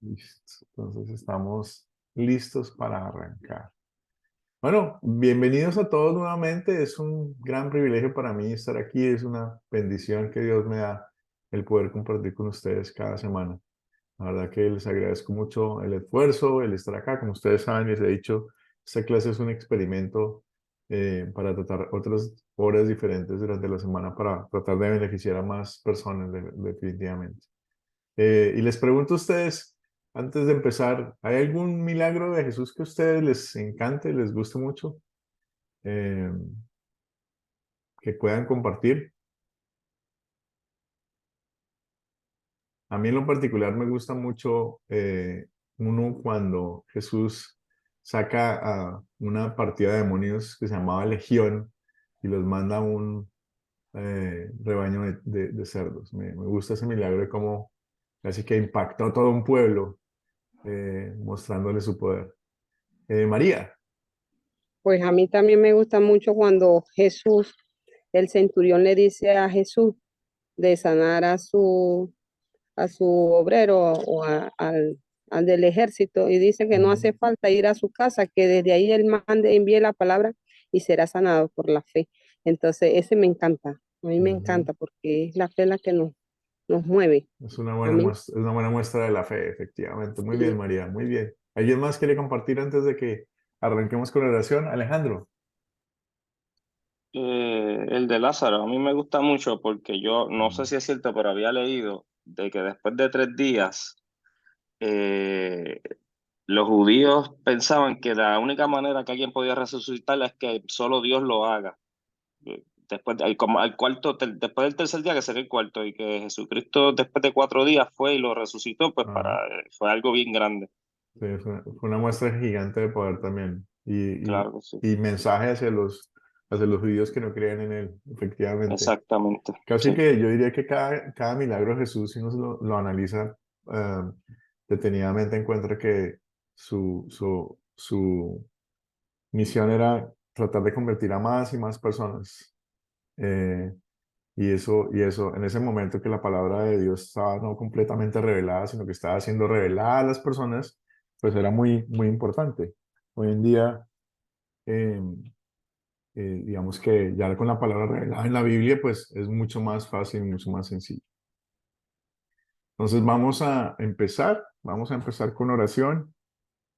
Listo. Entonces estamos listos para arrancar. Bueno, bienvenidos a todos nuevamente. Es un gran privilegio para mí estar aquí. Es una bendición que Dios me da el poder compartir con ustedes cada semana. La verdad que les agradezco mucho el esfuerzo, el estar acá. Como ustedes saben, les he dicho, esta clase es un experimento para tratar otras horas diferentes durante la semana para tratar de beneficiar a más personas, definitivamente. Y les pregunto a ustedes, antes de empezar, ¿hay algún milagro de Jesús que a ustedes les encante, les guste mucho, eh, que puedan compartir? A mí en lo particular me gusta mucho uno cuando Jesús saca a una partida de demonios que se llamaba Legión y los manda a un rebaño de cerdos. Me gusta ese milagro de cómo casi que impactó a todo un pueblo mostrándole su poder. María. Pues a mí también me gusta mucho cuando Jesús, el centurión le dice a Jesús de sanar a su obrero al del ejército y dice que no hace falta ir a su casa, que desde ahí él envíe la palabra y será sanado por la fe. Entonces ese me encanta, a mí me Ujú. encanta porque es la fe la que nos mueve. Es A mí, una buena muestra de la fe, efectivamente. Muy bien, sí. María, muy bien. ¿Alguien más quiere compartir antes de que arranquemos con la oración? Alejandro. El de Lázaro, a mí me gusta mucho porque yo no sé Mm. si es cierto, pero había leído de que después de 3 días, eh, los judíos pensaban que la única manera que alguien podía resucitar es que solo Dios lo haga. Después, como al cuarto, después del tercer día, que sería el cuarto, y que Jesucristo después de 4 días fue y lo resucitó, pues Ajá. fue algo bien grande. Sí, fue una muestra gigante de poder también. Claro que sí, Y mensaje hacia los judíos que no creían en él, efectivamente. exactamente, Casi sí. que yo diría que cada milagro de Jesús, si uno lo analiza eh, detenidamente, encuentra que su misión era tratar de convertir a más y más personas. Eh, y eso, en ese momento que la palabra de Dios estaba no completamente revelada, sino que estaba siendo revelada a las personas, pues era muy, muy importante. Hoy en día, eh, digamos que ya con la palabra revelada en la Biblia, pues es mucho más fácil, mucho más sencillo. Entonces vamos a empezar con oración.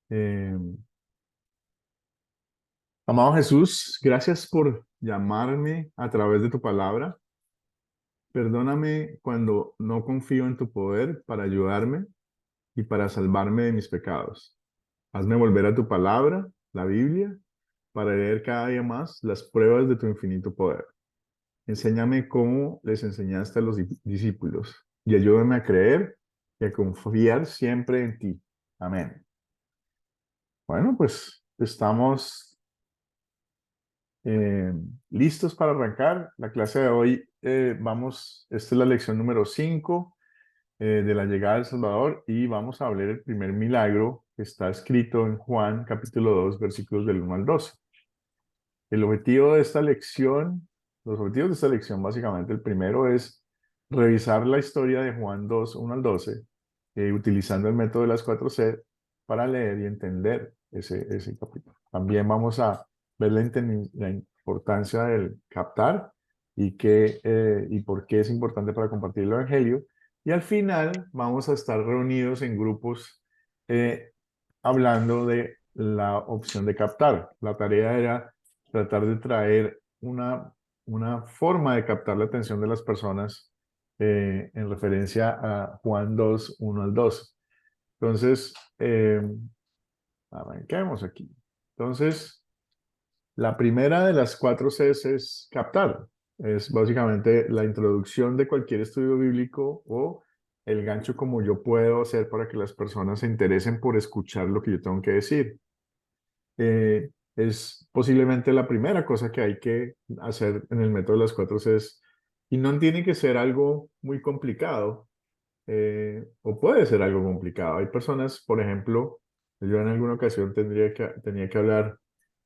Eh, Amado Jesús, gracias por llamarme a través de tu palabra. Perdóname cuando no confío en tu poder para ayudarme y para salvarme de mis pecados. Hazme volver a tu palabra, la Biblia, para leer cada día más las pruebas de tu infinito poder. Enséñame cómo les enseñaste a los discípulos y ayúdame a creer y a confiar siempre en ti. Amén. Bueno, pues estamos eh, listos para arrancar. La clase de hoy, esta es la lección número 5 de la llegada del Salvador y vamos a ver el primer milagro que está escrito en Juan capítulo 2 versículos del 1 al 12. El objetivo de esta lección, los objetivos de esta lección básicamente, el primero es revisar la historia de Juan 2 1 al 12, utilizando el método de las 4C para leer y entender ese capítulo. También vamos a ver la importancia del captar y por qué es importante para compartir el Evangelio. Y al final vamos a estar reunidos en grupos eh, hablando de la opción de captar. La tarea era tratar de traer una forma de captar la atención de las personas en referencia a Juan 2 1 al 2. Entonces, arranquemos aquí. Entonces, la primera de las 4 Cs es captar. Es básicamente la introducción de cualquier estudio bíblico o el gancho como yo puedo hacer para que las personas se interesen por escuchar lo que yo tengo que decir. Es posiblemente la primera cosa que hay que hacer en el método de las 4 Cs y no tiene que ser algo muy complicado o puede ser algo complicado. Hay personas, por ejemplo, yo en alguna ocasión tenía que hablar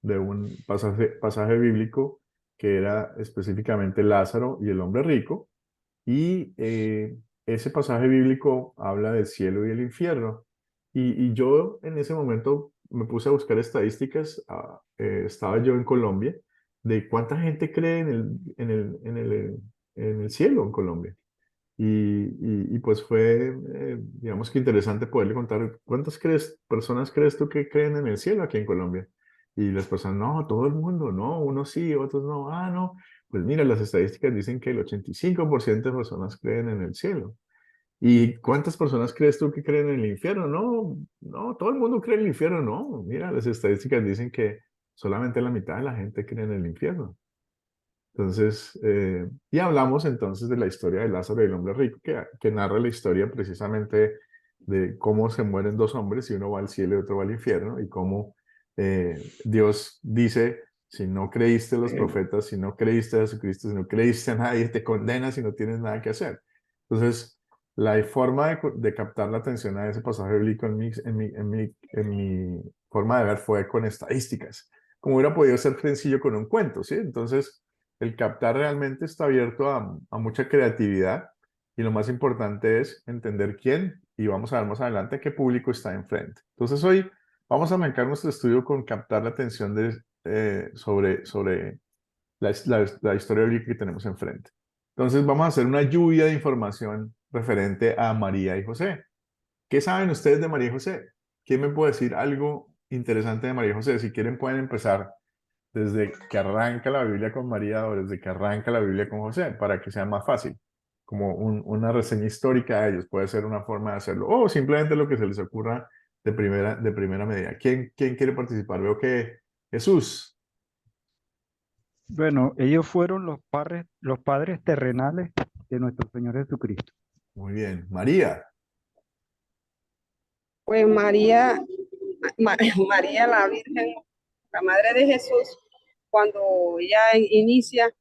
de un pasaje bíblico que era específicamente Lázaro y el hombre rico y ese pasaje bíblico habla del cielo y el infierno. Y yo en ese momento me puse a buscar estadísticas, estaba yo en Colombia, de cuánta gente cree en el cielo en Colombia. Y pues fue, digamos que interesante poderle contar personas crees tú que creen en el cielo aquí en Colombia. Y las personas, no, todo el mundo, no, unos sí, otros no, no. Pues mira, las estadísticas dicen que el 85% de personas creen en el cielo. ¿Y cuántas personas crees tú que creen en el infierno? No, no, todo el mundo cree en el infierno, no. Mira, las estadísticas dicen que solamente la mitad de la gente cree en el infierno. Entonces, y hablamos entonces de la historia de Lázaro y el hombre rico, que narra la historia precisamente de cómo se mueren dos hombres y uno va al cielo y otro va al infierno, y cómo Dios dice, si no creíste a los profetas, si no creíste a Jesucristo, si no creíste a nadie, te condenas y no tienes nada que hacer. Entonces, la forma de captar la atención a ese pasaje bíblico en mi forma de ver fue con estadísticas, como hubiera podido ser sencillo con un cuento, ¿sí? Entonces, el captar realmente está abierto a mucha creatividad y lo más importante es entender quién y vamos a ver más adelante qué público está enfrente. Entonces hoy vamos a arrancar nuestro estudio con captar la atención sobre la historia bíblica que tenemos enfrente. Entonces vamos a hacer una lluvia de información referente a María y José. ¿Qué saben ustedes de María y José? ¿Quién me puede decir algo interesante de María y José? Si quieren pueden empezar desde que arranca la Biblia con María o desde que arranca la Biblia con José, para que sea más fácil. Como una reseña histórica de ellos, puede ser una forma de hacerlo. O simplemente lo que se les ocurra de primera medida. ¿Quién quiere participar? Veo que Jesús. Bueno, ellos fueron los padres terrenales de nuestro Señor Jesucristo. Muy bien. María. Pues María, María la Virgen, la Madre de Jesús, cuando ella inicia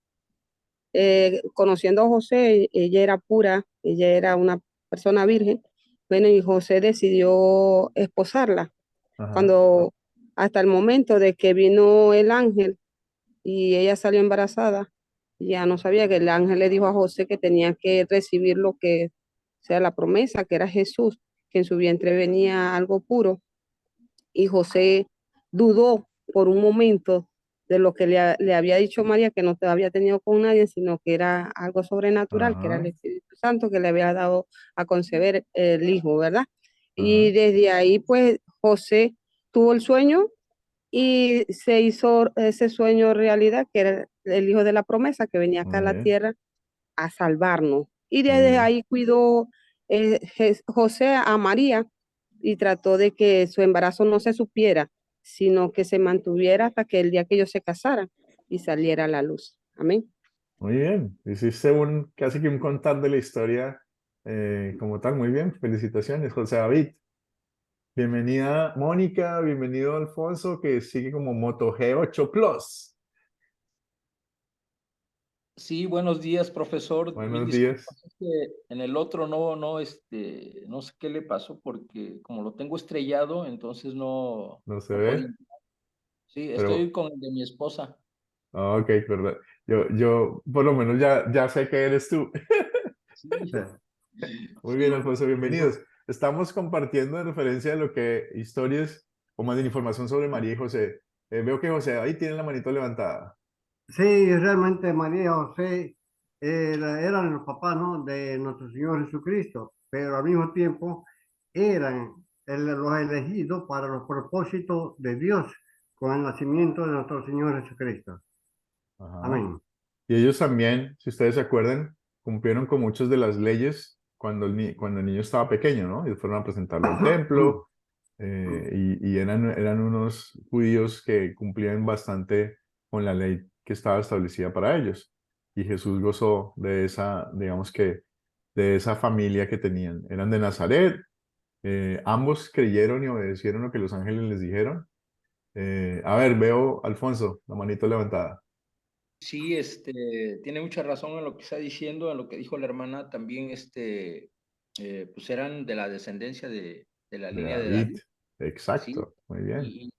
conociendo a José, ella era pura, ella era una persona virgen. Bueno, y José decidió esposarla. Ajá. Cuando hasta el momento de que vino el ángel y ella salió embarazada, ya no sabía que el ángel le dijo a José que tenía que recibir lo que sea la promesa, que era Jesús, que en su vientre venía algo puro, y José dudó por un momento de lo que le había dicho María, que no te había tenido con nadie, sino que era algo sobrenatural, que era el Ajá. Espíritu Santo que le había dado a conceber el hijo, ¿verdad? Y Ajá. desde ahí, pues, José tuvo el sueño y se hizo ese sueño realidad, que era el hijo de la promesa, que venía acá a Muy la bien. tierra a salvarnos. Y Muy desde bien. ahí cuidó José a María y trató de que su embarazo no se supiera, sino que se mantuviera hasta que el día que ellos se casaran y saliera a la luz. Amén. Muy bien. Hiciste casi que un contar de la historia como tal. Muy bien. Felicitaciones, José David. Bienvenida Mónica, bienvenido Alfonso, que sigue como Moto G8 Plus. Sí, buenos días, profesor. Mil Buenos días. disculpas, es que en el otro no sé qué le pasó porque como lo tengo estrellado, entonces No se no ve, podía. Sí, estoy pero con el de mi esposa. ok, perdón. Yo por lo menos ya sé que eres tú. Sí, Muy bien, sí, Alfonso, bienvenidos. Estamos compartiendo en referencia a lo que historias o más bien información sobre María y José. Veo que José ahí tiene la manito levantada. Sí, realmente María y José eran los papás, ¿no?, de nuestro Señor Jesucristo, pero al mismo tiempo eran los elegidos para los propósitos de Dios con el nacimiento de nuestro Señor Jesucristo. Ajá. Amén. Y ellos también, si ustedes se acuerdan, cumplieron con muchas de las leyes cuando el niño estaba pequeño, ¿no? Ellos fueron a presentarlo al templo y eran unos judíos que cumplían bastante con la ley que estaba establecida para ellos. Y Jesús gozó de esa, digamos que, de esa familia que tenían. Eran de Nazaret, ambos creyeron y obedecieron lo que los ángeles les dijeron. A ver, veo, Alfonso, la manito levantada. sí, tiene mucha razón en lo que está diciendo, en lo que dijo la hermana, también, pues eran de la descendencia de la De línea de David, David, sí, exacto, muy bien. y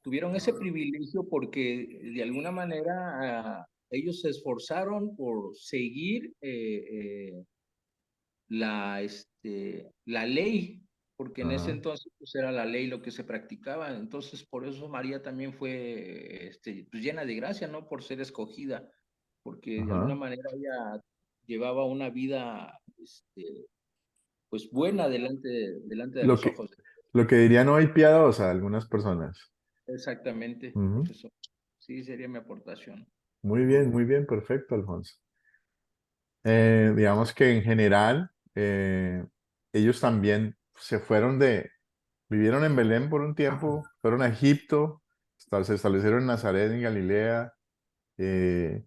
tuvieron ese privilegio porque de alguna manera ellos se esforzaron por seguir la ley porque en ese Ajá, entonces pues era la ley lo que se practicaba. Entonces por eso María también fue pues, llena de gracia, ¿no? Por ser escogida, porque de alguna ajá. manera ella llevaba una vida pues buena delante de Lo los que, ojos. lo que dirían hoy piadosa algunas personas. Exactamente, Ujú. profesor. Sí, sería mi aportación. Muy bien, perfecto, Alfonso. Digamos que en general, ellos también vivieron en Belén por un tiempo, fueron a Egipto, se establecieron en Nazaret, en Galilea, eh,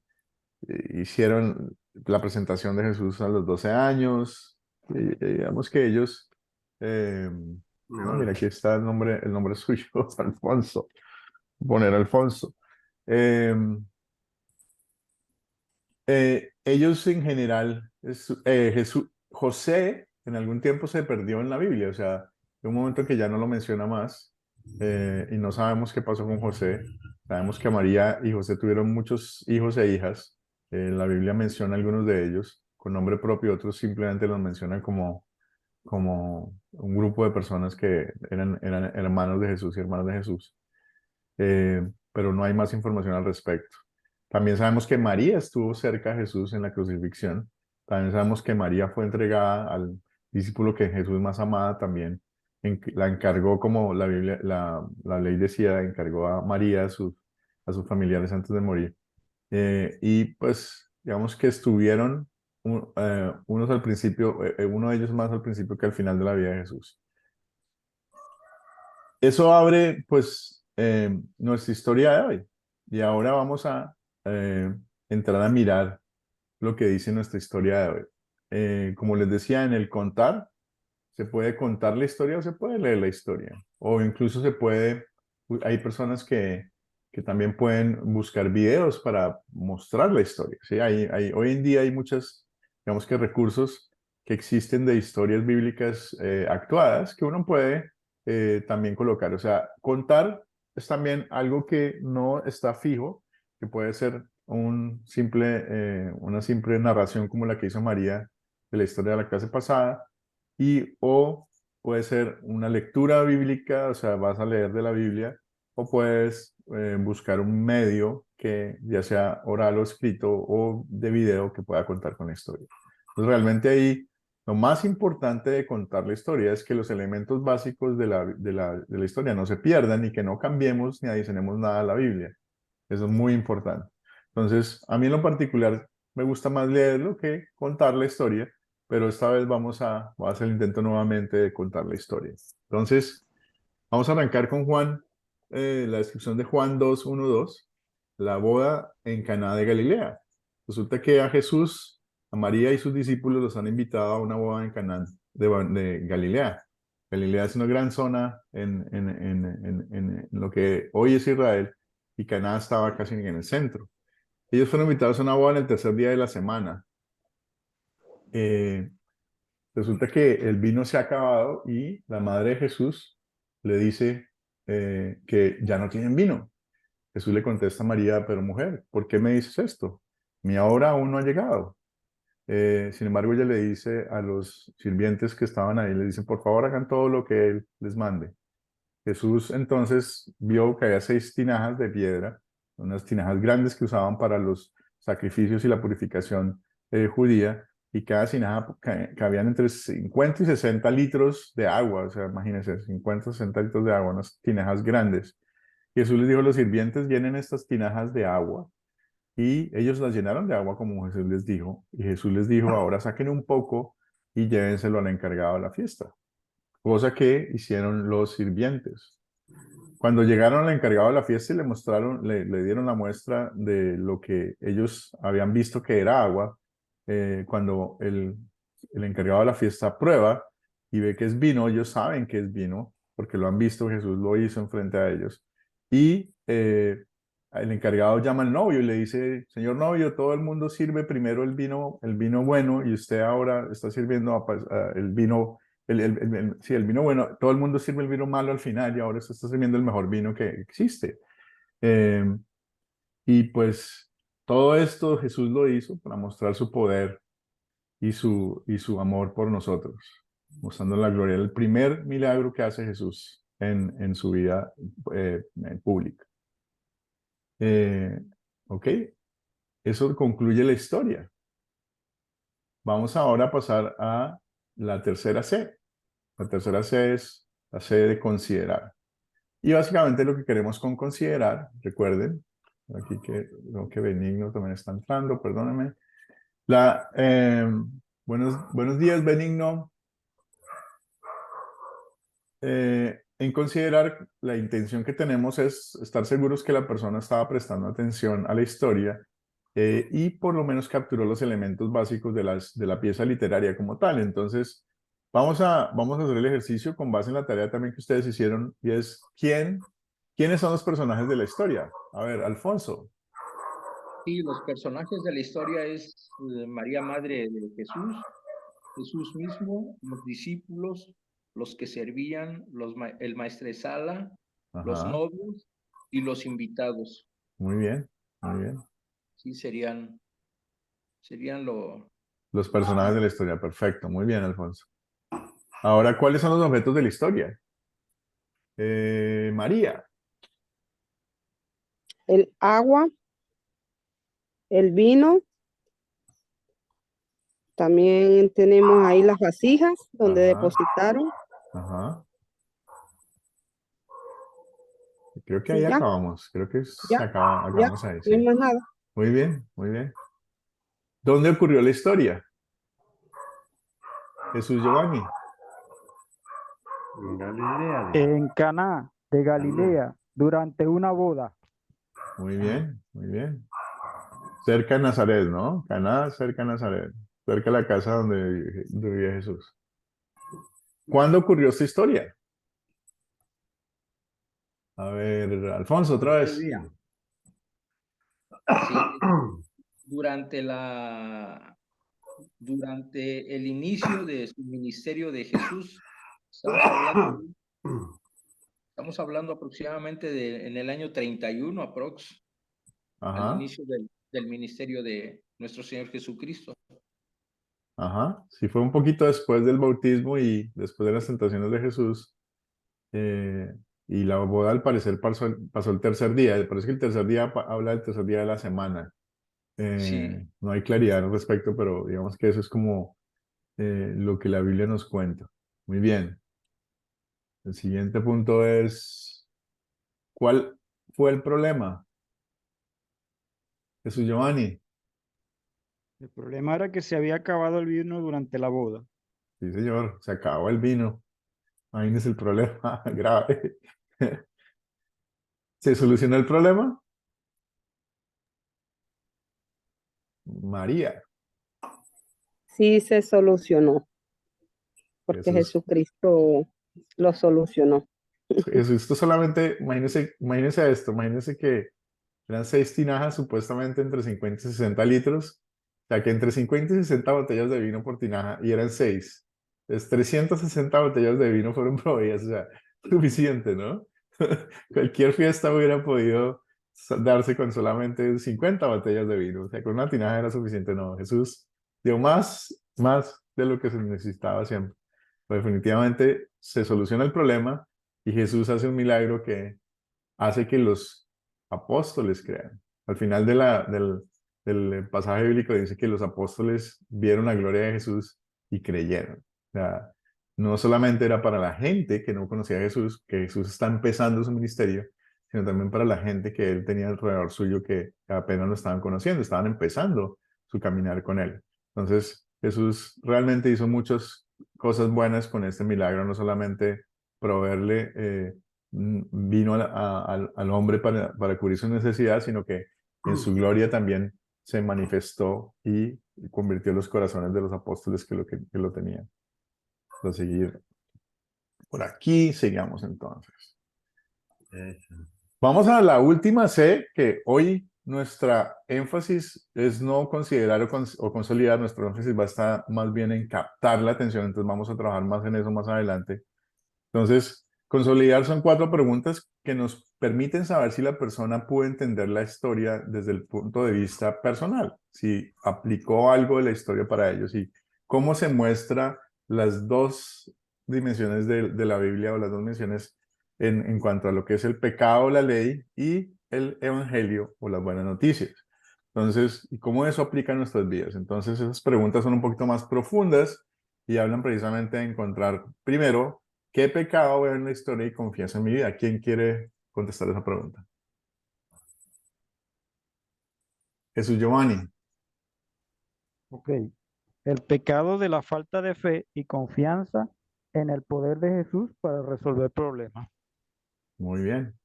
hicieron la presentación de Jesús a los 12 años. Digamos que ellos, no, mira, aquí está el nombre suyo, Alfonso, poner Alfonso. Eh, ellos en general, José en algún tiempo se perdió en la Biblia, o sea, de un momento en que ya no lo menciona más, y no sabemos qué pasó con José. Sabemos que María y José tuvieron muchos hijos e hijas. La Biblia menciona algunos de ellos con nombre propio, otros simplemente los mencionan como un grupo de personas que eran hermanos de Jesús y hermanas de Jesús. Pero no hay más información al respecto. También sabemos que María estuvo cerca de Jesús en la crucifixión. También sabemos que María fue entregada al discípulo que Jesús más amaba también. La encargó, como la Biblia, la ley decía, encargó a María, a sus familiares antes de morir. Y pues, digamos que estuvieron unos al principio, uno de ellos más al principio que al final de la vida de Jesús. Eso abre, pues, nuestra historia de hoy. Y ahora vamos a eh, entrar a mirar lo que dice nuestra historia de hoy. Como les decía, en el contar, se puede contar la historia o se puede leer la historia. O incluso hay personas que también pueden buscar videos para mostrar la historia. ¿Sí? Hoy en día hay muchos, digamos que recursos que existen de historias bíblicas actuadas que uno puede también colocar. O sea, contar es también algo que no está fijo, que puede ser una simple narración como la que hizo María de la historia de la clase pasada, o puede ser una lectura bíblica, o sea, vas a leer de la Biblia, o puedes buscar un medio que ya sea oral o escrito o de video que pueda contar con la historia. Entonces, realmente ahí lo más importante de contar la historia es que los elementos básicos de la historia no se pierdan y que no cambiemos ni adicionemos nada a la Biblia. Eso es muy importante. Entonces, a mí en lo particular me gusta más leerlo que contar la historia, pero esta vez voy a hacer el intento nuevamente de contar la historia. Entonces, vamos a arrancar con Juan, la descripción de Juan 2:1-2, la boda en Caná de Galilea. Resulta que a Jesús, a María y sus discípulos los han invitado a una boda en Caná de Galilea. Galilea es una gran zona en lo que hoy es Israel, y Caná estaba casi en el centro. Ellos fueron invitados a una boda en el tercer día de la semana. Eh, Resulta que el vino se ha acabado y la madre de Jesús le dice que ya no tienen vino. Jesús le contesta a María, pero mujer, ¿por qué me dices esto? Mi hora aún no ha llegado. Sin embargo, ella le dice a los sirvientes que estaban ahí, le dicen, por favor, hagan todo lo que él les mande. Jesús entonces vio que había 6 tinajas de piedra, unas tinajas grandes que usaban para los sacrificios y la purificación judía, y cada tinaja cabían entre 50 y 60 litros de agua, o sea, imagínense, 50 60 litros de agua, unas tinajas grandes. Jesús les dijo a los sirvientes, llenen estas tinajas de agua, y ellos las llenaron de agua como Jesús les dijo, y Jesús les dijo, ahora saquen un poco y llévenselo al encargado de la fiesta, cosa que hicieron los sirvientes. Cuando llegaron al encargado de la fiesta y le dieron la muestra de lo que ellos habían visto que era agua, cuando el encargado de la fiesta prueba y ve que es vino, ellos saben que es vino, porque lo han visto, Jesús lo hizo enfrente a ellos. Y el encargado llama al novio y le dice, señor novio, todo el mundo sirve primero el vino bueno, y usted ahora está sirviendo el vino, sí, el vino bueno. Todo el mundo sirve el vino malo al final y ahora se está sirviendo el mejor vino que existe. Eh, y pues todo esto Jesús lo hizo para mostrar su poder y su amor por nosotros. mostrando la gloria del primer milagro que hace Jesús en su vida pública. Ok, eso concluye la historia. Vamos ahora a pasar a la tercera C. La tercera C es la C de considerar. Y básicamente lo que queremos con considerar, recuerden, aquí que Benigno también está entrando, perdóname. Buenos días, Benigno. En considerar, la intención que tenemos es estar seguros que la persona estaba prestando atención a la historia y por lo menos capturó los elementos básicos de la pieza literaria como tal. Entonces, vamos a hacer el ejercicio con base en la tarea también que ustedes hicieron y es ¿quiénes son los personajes de la historia? A ver, Alfonso. Sí, los personajes de la historia es María, Madre de Jesús, Jesús mismo, los discípulos, los que servían, el maestresala, los Ajá, novios y los invitados. muy bien, muy bien. Sí, serían Los personajes de la historia, perfecto, muy bien, Alfonso. Ahora, ¿cuáles son los objetos de la historia? María. El agua, el vino. También tenemos ahí las vasijas donde Ajá, depositaron. ajá. Creo que ahí Y ya, acabamos. Creo que ya, ya, acabamos ahí, no hay sí. más nada. Muy bien, muy bien. ¿Dónde ocurrió la historia? Jesús Giovanni. En Galilea. En Caná de Galilea, durante una boda. Muy bien, muy bien. Cerca de Nazaret, ¿no? Caná, cerca de Nazaret. Cerca de la casa donde vivía Jesús. ¿Cuándo ocurrió esta historia? A ver, Alfonso, otra Ese vez. día. Sí, durante el inicio de su ministerio de Jesús. Estamos hablando aproximadamente en el año 31 aprox, al Ajá, inicio del ministerio de nuestro Señor Jesucristo. ajá. Sí, fue un poquito después del bautismo y después de las tentaciones de Jesús. eh, y la boda al parecer pasó el tercer día. Parece que el tercer día habla del tercer día de la semana. Sí, No hay claridad al respecto, pero digamos que eso es como lo que la Biblia nos cuenta. Muy bien. El siguiente punto es, ¿cuál fue el problema? Jesús Giovanni. El problema era que se había acabado el vino durante la boda. Sí, señor, se acabó el vino. Imagínese el problema grave. ¿Se solucionó el problema? María. Sí se solucionó, porque Jesús. Jesucristo lo solucionó. Esto solamente, imagínese esto, imagínese que eran 6 tinajas supuestamente entre 50 y 60 litros, o sea que entre 50 y 60 botellas de vino por tinaja y eran 6. Entonces 360 botellas de vino fueron proveídas, o sea, suficiente, ¿no? Cualquier fiesta hubiera podido darse con solamente 50 botellas de vino, o sea, con una tinaja era suficiente, no, Jesús dio más de lo que se necesitaba siempre. Pero definitivamente se soluciona el problema y Jesús hace un milagro que hace que los apóstoles crean. Al final del pasaje bíblico dice que los apóstoles vieron la gloria de Jesús y creyeron. O sea, no solamente era para la gente que no conocía a Jesús, que Jesús está empezando su ministerio, sino también para la gente que él tenía alrededor suyo que apenas lo estaban conociendo, estaban empezando su caminar con él. Entonces, Jesús realmente hizo muchas cosas buenas con este milagro, no solamente proveerle vino al hombre para cubrir su necesidad, sino que en su gloria también se manifestó y convirtió los corazones de los apóstoles que lo tenían. A seguir por aquí, sigamos entonces. Eso. Vamos a la última C, que hoy nuestra énfasis es no considerar o consolidar, nuestro énfasis va a estar más bien en captar la atención, entonces vamos a trabajar más en eso más adelante. Entonces, consolidar son 4 preguntas que nos permiten saber si la persona pudo entender la historia desde el punto de vista personal, si aplicó algo de la historia para ellos y cómo se muestra las dos dimensiones de la Biblia o las dos menciones en cuanto a lo que es el pecado, la ley y el evangelio o las buenas noticias. Entonces, ¿y cómo eso aplica a nuestras vidas? Entonces, esas preguntas son un poquito más profundas y hablan precisamente de encontrar, primero, ¿qué pecado veo en la historia y confianza en mi vida? ¿Quién quiere contestar esa pregunta? Jesús Giovanni. Ok. El pecado de la falta de fe y confianza en el poder de Jesús para resolver problemas. Muy bien.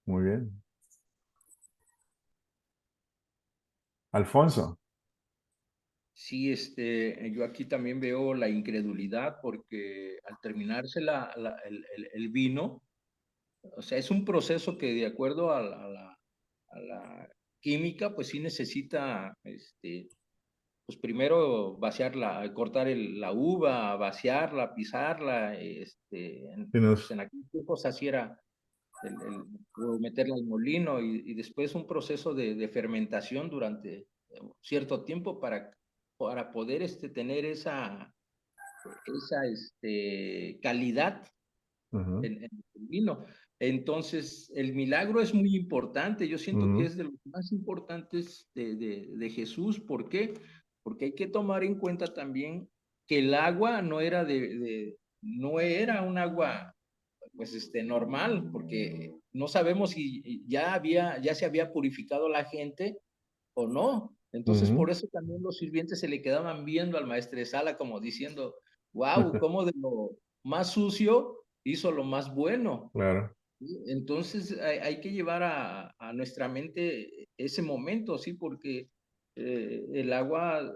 Muy bien. Alfonso. Sí, yo aquí también veo la incredulidad porque al terminarse el vino, o sea, es un proceso que de acuerdo a la química, pues sí necesita, pues primero vaciarla, cortar la uva, vaciarla, pisarla, Si nos- pues en aquellos tiempos así era o meterla al molino y después un proceso de fermentación durante cierto tiempo para poder tener esa calidad Ujú, en el vino. Entonces, el milagro es muy importante. Yo siento que ujú, es de los más importantes de Jesús. ¿Por qué? Porque hay que tomar en cuenta también que el agua no era no era un agua pues normal, porque no sabemos si ya se había purificado la gente o no. Entonces, ujú. por eso también los sirvientes se le quedaban viendo al maestresala como diciendo, wow, cómo de lo más sucio hizo lo más bueno. Claro. ¿Sí? Entonces, hay que llevar a nuestra mente ese momento, ¿sí? Porque el agua,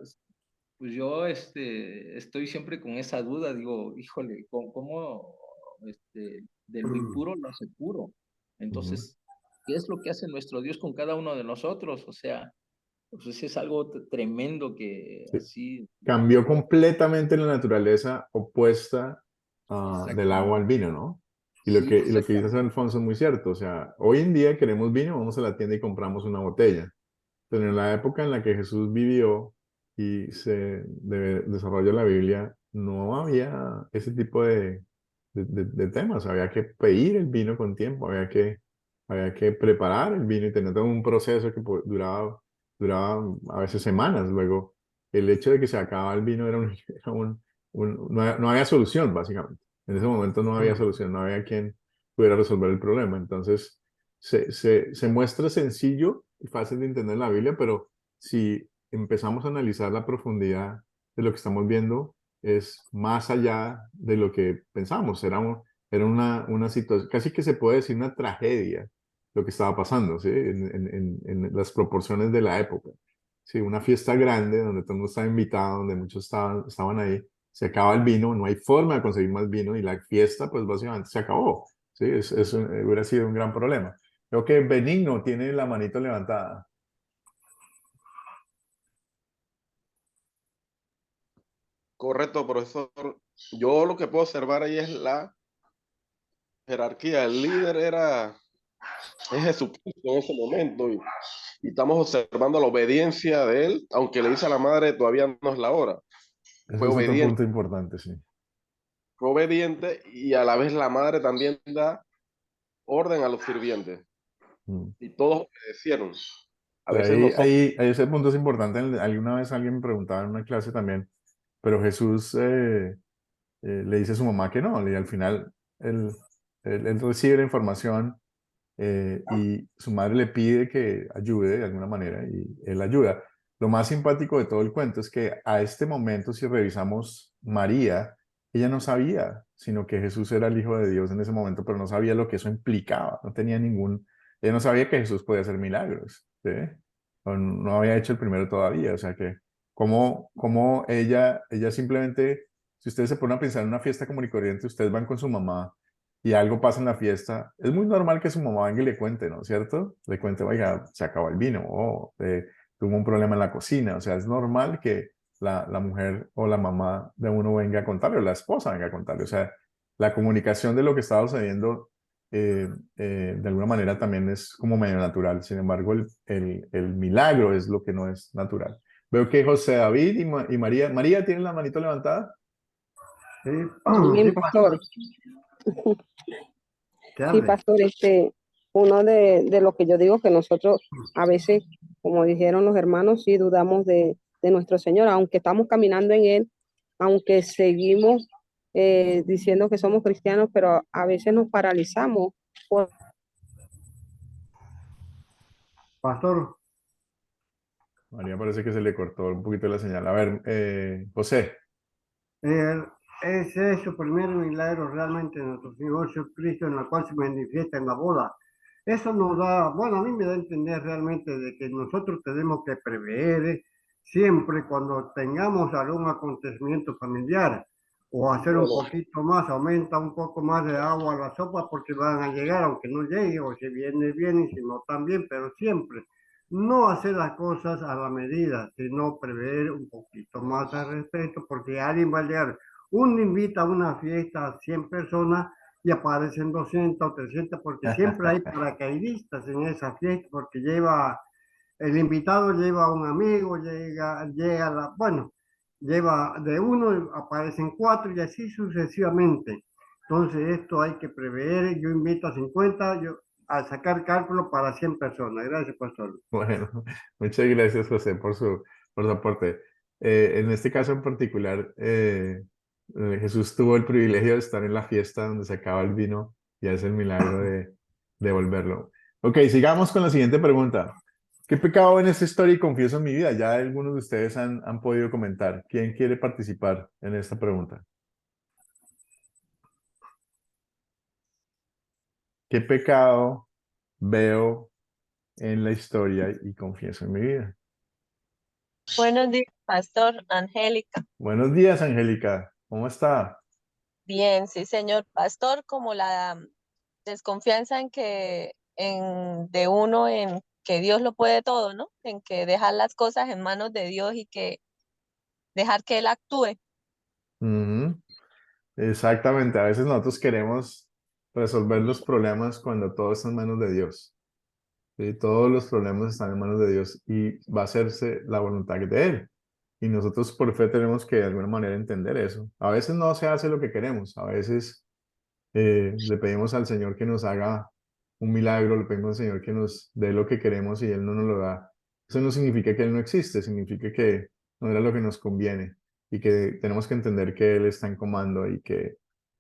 pues yo estoy siempre con esa duda, digo, híjole, ¿cómo de lo impuro lo hace puro? Ujú. Entonces, ¿qué es lo que hace nuestro Dios con cada uno de nosotros? O sea, pues es algo tremendo que Sí. así Cambió completamente la naturaleza opuesta del agua al exactamente. vino, ¿no? Sí, Y lo que dices, exactamente. Alfonso, es muy cierto. O sea, hoy en día queremos vino, vamos a la tienda y compramos una botella. Pero en la época en la que Jesús vivió y desarrolló la Biblia, no había ese tipo de temas. Había que pedir el vino con tiempo, había que preparar el vino y tener todo un proceso que duraba a veces semanas. Luego, el hecho de que se acababa el vino no había solución, básicamente. En ese momento no había solución, no había quien pudiera resolver el problema. Entonces, se muestra sencillo y fácil de entender en la Biblia, pero si empezamos a analizar la profundidad de lo que estamos viendo, es más allá de lo que pensamos. Era una situación, casi que se puede decir una tragedia lo que estaba pasando, ¿sí? En las proporciones de la época. Sí, una fiesta grande donde todo el mundo estaba invitado, donde muchos estaban ahí, se acaba el vino, no hay forma de conseguir más vino y la fiesta pues básicamente se acabó. Sí, hubiera sido un gran problema. Creo que Benigno tiene la manito levantada. Correcto, profesor. Yo lo que puedo observar ahí es la jerarquía. El líder es Jesucristo en ese momento y estamos observando la obediencia de él, aunque le dice a la madre todavía no es la hora. Ese Fue es otro obediente, punto importante, sí. fue obediente y a la vez la madre también da orden a los sirvientes Mm. y todos obedecieron. A veces Ahí, nosotros, ahí, ahí ese punto es importante. Alguna vez alguien me preguntaba en una clase también, pero Jesús le dice a su mamá que no, y al final él, él recibe la información y su madre le pide que ayude de alguna manera y él ayuda. Lo más simpático de todo el cuento es que a este momento, si revisamos María, ella no sabía, sino que Jesús era el Hijo de Dios en ese momento, pero no sabía lo que eso implicaba, no tenía ella no sabía que Jesús podía hacer milagros, ¿sí? O no había hecho el primero todavía, o sea que, como ella simplemente, si ustedes se ponen a pensar en una fiesta común y corriente, ustedes van con su mamá y algo pasa en la fiesta, es muy normal que su mamá venga y le cuente, ¿no es cierto? Le cuente, oiga, se acabó el vino, o tuvo un problema en la cocina, o sea, es normal que la mujer o la mamá de uno venga a contarle, o la esposa venga a contarle, o sea, la comunicación de lo que estaba sucediendo de alguna manera también es como medio natural, sin embargo, el milagro es lo que no es natural. Veo que José David y María. ¿María tiene la manito levantada? Sí, Amén, sí, pastor. que Sí, hable. pastor, uno de lo que yo digo que nosotros a veces, como dijeron los hermanos, sí dudamos de nuestro Señor, aunque estamos caminando en Él, aunque seguimos diciendo que somos cristianos, pero a veces nos paralizamos por Pastor, María parece que se le cortó un poquito la señal. A ver, José. eh, ese es su primer milagro realmente en nuestro Señor Jesucristo, en la cual se manifiesta en la boda. Eso nos da, bueno, a mí me da a entender realmente de que nosotros tenemos que prever siempre cuando tengamos algún acontecimiento familiar o hacer un Bueno, poquito más, aumenta un poco más de agua a la sopa porque van a llegar, aunque no llegue, o si viene bien y si no también, pero siempre no hacer las cosas a la medida, sino prever un poquito más al respecto porque alguien va a llegar. Uno invita a una fiesta a 100 personas y aparecen 200 o 300 porque siempre hay paracaidistas en esa fiesta porque el invitado lleva a un amigo, bueno, lleva de uno, aparecen cuatro y así sucesivamente. Entonces esto hay que prever, yo invito a 50, a sacar cálculo para 100 personas. Gracias, pastor. Bueno, muchas gracias, José, por su aporte. En este caso en particular, Jesús tuvo el privilegio de estar en la fiesta donde se acaba el vino y hace el milagro de devolverlo. Ok, sigamos con la siguiente pregunta. ¿Qué pecado en esta historia y confieso en mi vida? Ya algunos de ustedes han podido comentar. ¿Quién quiere participar en esta pregunta? ¿Qué pecado veo en la historia y confieso en mi vida? Buenos días, Pastor Angélica. Buenos días, Angélica. ¿Cómo está? Bien, sí, señor Pastor, como la desconfianza de uno en que Dios lo puede todo, ¿no? En que dejar las cosas en manos de Dios y que dejar que Él actúe. Ujú. Exactamente. A veces nosotros queremos resolver los problemas cuando todo está en manos de Dios. ¿Sí? Todos los problemas están en manos de Dios y va a hacerse la voluntad de Él. Y nosotros por fe tenemos que de alguna manera entender eso. A veces no se hace lo que queremos. A veces le pedimos al Señor que nos haga un milagro, le pedimos al Señor que nos dé lo que queremos y Él no nos lo da. Eso no significa que Él no existe, significa que no era lo que nos conviene y que tenemos que entender que Él está en comando y que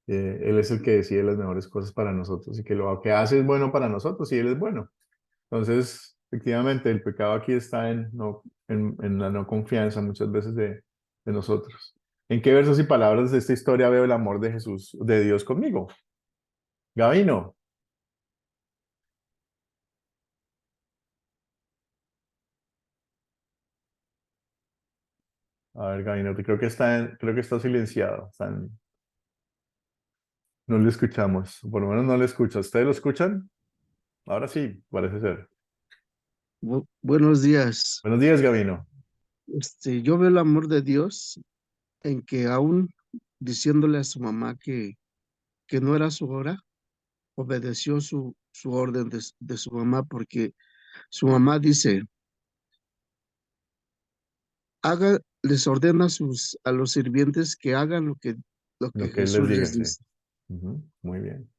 Él es el que decide las mejores cosas para nosotros y que lo que hace es bueno para nosotros y Él es bueno. Entonces, efectivamente, el pecado aquí está en la no confianza muchas veces de nosotros. ¿En qué versos y palabras de esta historia veo el amor de Jesús, de Dios conmigo? Gabino. A ver, Gabino, creo que está silenciado. No le escuchamos. Por lo menos no le escucha. ¿Ustedes lo escuchan? Ahora sí, parece ser. Buenos días. Buenos días, Gabino. Yo veo el amor de Dios en que aún diciéndole a su mamá que no era su hora, obedeció su orden de su mamá porque su mamá dice, les ordena a los sirvientes que hagan lo que Lo que él les Jesús diga, les sí. dice. Ujú, muy bien.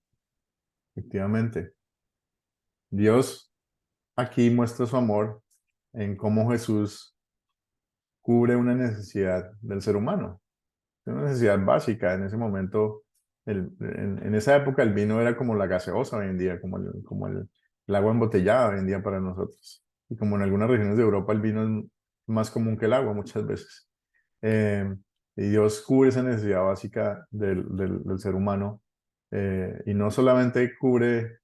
Efectivamente. Dios aquí muestra su amor en cómo Jesús cubre una necesidad del ser humano. Una necesidad básica. En ese momento, en esa época el vino era como la gaseosa hoy en día, como el agua embotellada hoy en día para nosotros. Y como en algunas regiones de Europa el vino es más común que el agua muchas veces. Eh, y Dios cubre esa necesidad básica del ser humano. Y no solamente cubre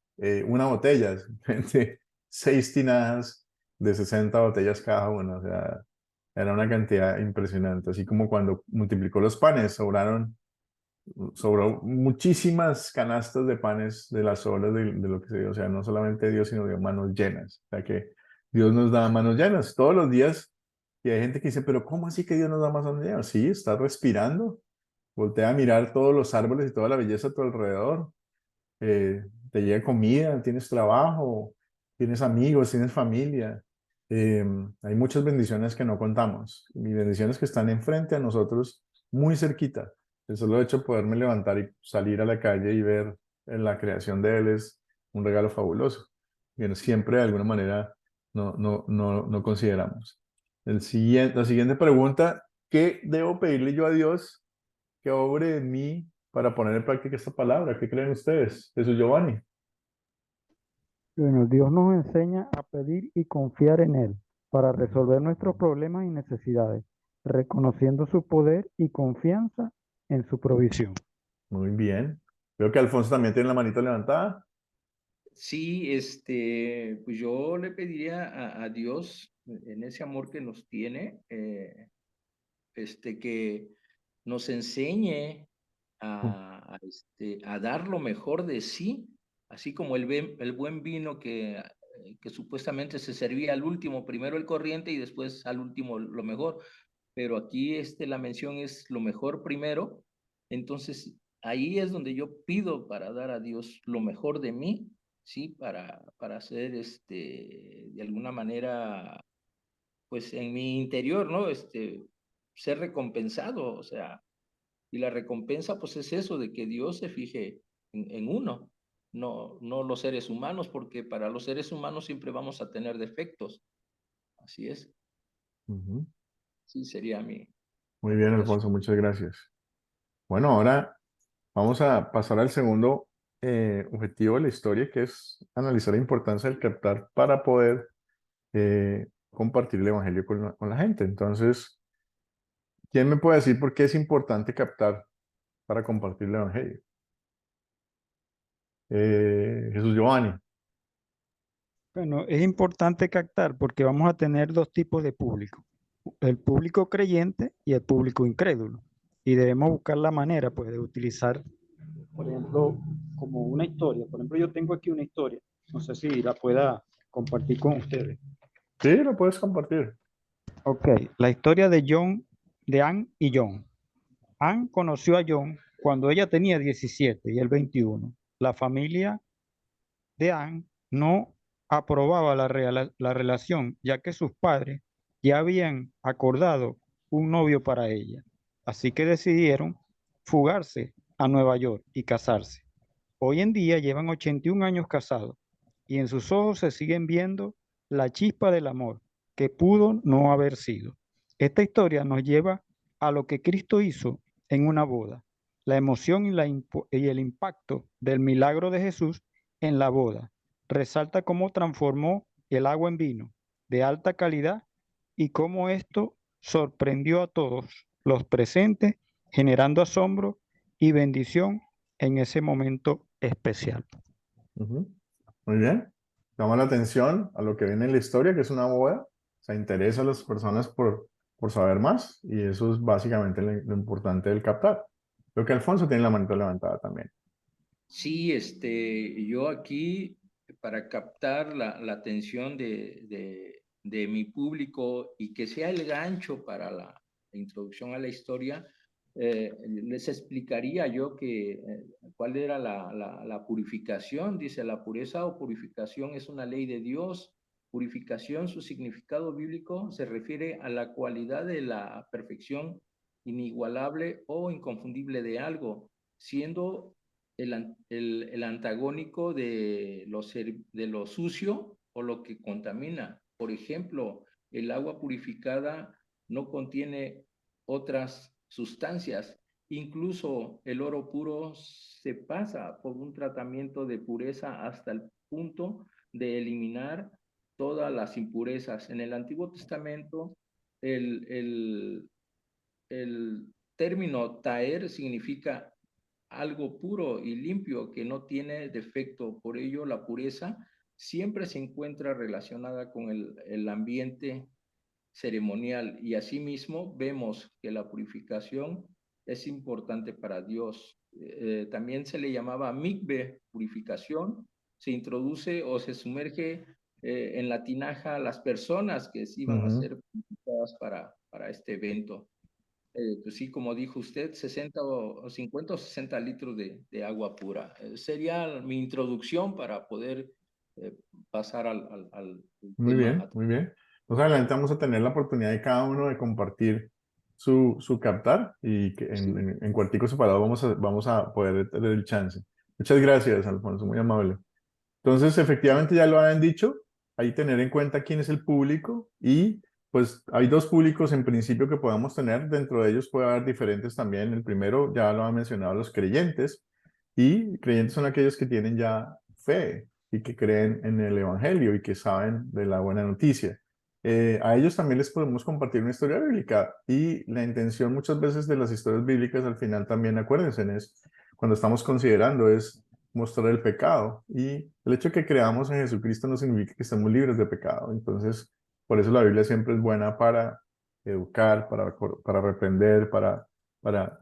una botella, simplemente 6 tinajas de 60 botellas cada una. O sea, era una cantidad impresionante. Así como cuando multiplicó los panes, sobró muchísimas canastas de panes de las obras de lo que se dio. O sea, no solamente Dios, sino dio manos llenas. O sea que Dios nos da manos llenas todos los días. Y hay gente que dice, pero ¿cómo así que Dios nos da manos llenas? Sí, estás respirando. Voltea a mirar todos los árboles y toda la belleza a tu alrededor. Te llega comida, tienes trabajo, tienes amigos, tienes familia. hay muchas bendiciones que no contamos y bendiciones que están enfrente a nosotros, muy cerquita. El solo hecho de poderme levantar y salir a la calle y ver la creación de Él es un regalo fabuloso. Y siempre de alguna manera no consideramos. La siguiente pregunta, ¿qué debo pedirle yo a Dios que obre en mí para poner en práctica esta palabra? ¿Qué creen ustedes? Jesús Giovanni. Bueno, Dios nos enseña a pedir y confiar en Él para resolver nuestros problemas y necesidades, reconociendo su poder y confianza en su provisión. Muy bien. Veo que Alfonso también tiene la manito levantada. Sí, pues yo le pediría a Dios, en ese amor que nos tiene, que nos enseñe a dar lo mejor de sí, así como el buen vino que supuestamente se servía al último, primero el corriente y después al último lo mejor, pero aquí la mención es lo mejor primero, entonces ahí es donde yo pido para dar a Dios lo mejor de mí, ¿sí? Para ser, de alguna manera, pues en mi interior, ¿no? Ser recompensado, o sea, y la recompensa, pues es eso, de que Dios se fije en uno, no los seres humanos, porque para los seres humanos siempre vamos a tener defectos. Así es. Ujú. Sí, sería Muy bien, eso. Alfonso, muchas gracias. Bueno, ahora vamos a pasar al segundo objetivo de la historia, que es analizar la importancia del captar para poder compartir el Evangelio con la gente. Entonces, ¿quién me puede decir por qué es importante captar para compartir el Evangelio? Jesús Giovanni. Bueno, es importante captar porque vamos a tener dos tipos de público, el público creyente y el público incrédulo. Y debemos buscar la manera, pues, de utilizar, por ejemplo, como una historia. Por ejemplo, yo tengo aquí una historia, no sé si la pueda compartir con ustedes. Sí, lo puedes compartir. Ok, la historia de Ann y John. Ann conoció a John cuando ella tenía 17 y él 21. La familia de Ann no aprobaba la relación, ya que sus padres ya habían acordado un novio para ella. Así que decidieron fugarse a Nueva York y casarse. Hoy en día llevan 81 años casados y en sus ojos se siguen viendo la chispa del amor que pudo no haber sido. Esta historia nos lleva a lo que Cristo hizo en una boda, la emoción y el impacto del milagro de Jesús en la boda. Resalta cómo transformó el agua en vino de alta calidad y cómo esto sorprendió a todos los presentes, generando asombro y bendición en ese momento especial. Ujú. Muy bien. Llama la atención a lo que viene en la historia, que es una boda. Se interesa a las personas por saber más y eso es básicamente lo importante del captar. Creo que Alfonso tiene la manito levantada también. Sí, yo aquí, para captar la atención de mi público y que sea el gancho para la introducción a la historia, les explicaría yo cuál era la purificación. Dice, la pureza o purificación es una ley de Dios. Purificación, su significado bíblico se refiere a la cualidad de la perfección inigualable o inconfundible de algo, siendo el antagónico de lo sucio o lo que contamina. Por ejemplo, el agua purificada no contiene otras sustancias. Incluso el oro puro se pasa por un tratamiento de pureza hasta el punto de eliminar todas las impurezas. En el Antiguo Testamento, el, el, el término taer significa algo puro y limpio que no tiene defecto. Por ello, la pureza siempre se encuentra relacionada con el ambiente ceremonial y asimismo vemos que la purificación es importante para Dios. También se le llamaba mikve, purificación. Se introduce o se sumerge en la tinaja a las personas que iban a ser purificadas para este evento. Pues sí, como dijo usted, 60 o 50 o 60 litros de agua pura. Sería mi introducción para poder pasar al Muy tema. bien, muy bien. Más adelante vamos a tener la oportunidad de cada uno de compartir su captar y que en cuarticos separados vamos a poder tener el chance. Muchas gracias, Alfonso, muy amable. Entonces, efectivamente, ya lo habían dicho, hay que tener en cuenta quién es el público y pues hay dos públicos en principio que podamos tener, dentro de ellos puede haber diferentes también. El primero, ya lo han mencionado, los creyentes, y creyentes son aquellos que tienen ya fe y que creen en el Evangelio y que saben de la buena noticia. A ellos también les podemos compartir una historia bíblica y la intención muchas veces de las historias bíblicas al final también, acuérdense, es cuando estamos considerando es mostrar el pecado y el hecho de que creamos en Jesucristo no significa que estemos libres de pecado. Entonces, por eso la Biblia siempre es buena para educar, para reprender, para